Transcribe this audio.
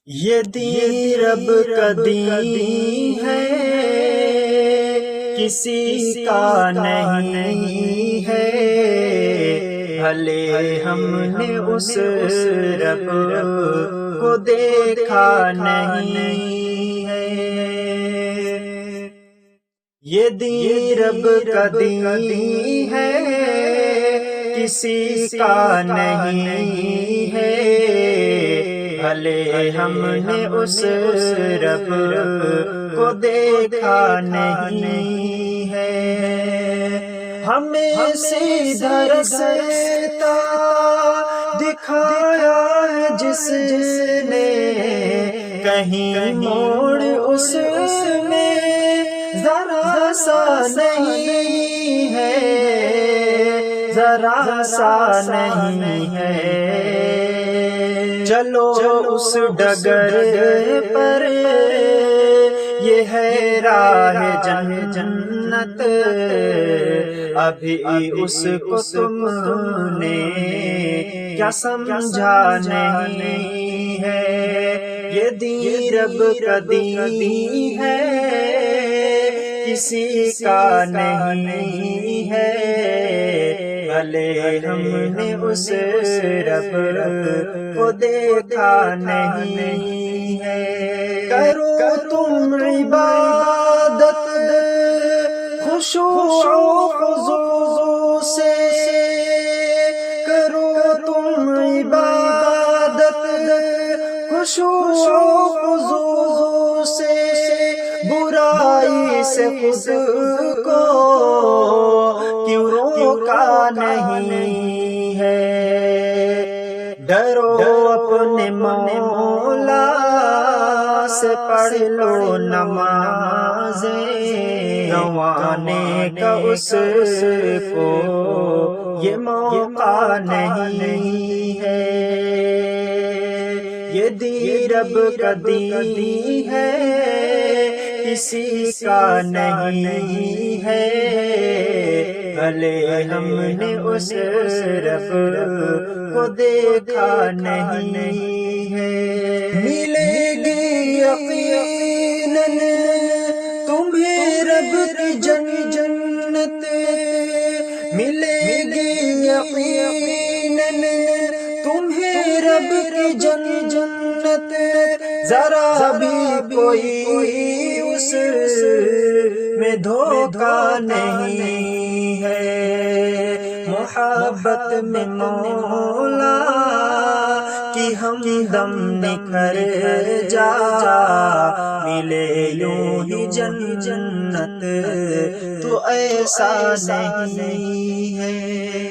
یہ دین رب کا دین ہے، کسی کا نہیں ہے، بھلے ہم نے اس رب کو دیکھا نہیں ہے۔ یہ دین رب کا دین ہے، کسی کا نہیں ہے، بھلے ہم نے اس رب کو دیکھا نہیں ہے۔ ہمیں سیدھا رستہ دکھایا ہے جس نے، کہیں موڑ اس میں ذرا سا نہیں ہے، ذرا سا نہیں ہے۔ چلو اس ڈگر پر، یہ ہے راہ جنت، ابھی اس کو تم نے کیا سمجھا نہیں ہے۔ یہ دین رب کا دین ہے، کسی کا نہیں ہے، بھلے ہم نے اس رب کو دیکھا نہیں ہے۔ کرو تم عبادت خشوع و خضوع سے، کرو تم عبادت خشوع و خضوع سے، برائی سے خود کو کیوں روکا نہیں ہے۔ ڈرو اپنے مولا سے، پڑھ لو نمازیں، گنوانے کا اس کو یہ موقع نہیں ہے۔ یہ دین رب کا دین ہے، کسی کا نہیں ہے، بھلے ہم نے اس رب کو دیکھا نہیں ہے۔ ملے گی یقیناً تمہیں رب کی جنت، ملے گی یقیناً تمہیں رب کی جنت، ذرا بھی کوئی اس میں دھوکہ نہیں ہے۔ محبت میں مولا کی ہمدم نکھر جا، ملے یوں ہی جنت تو ایسا نہیں ہے۔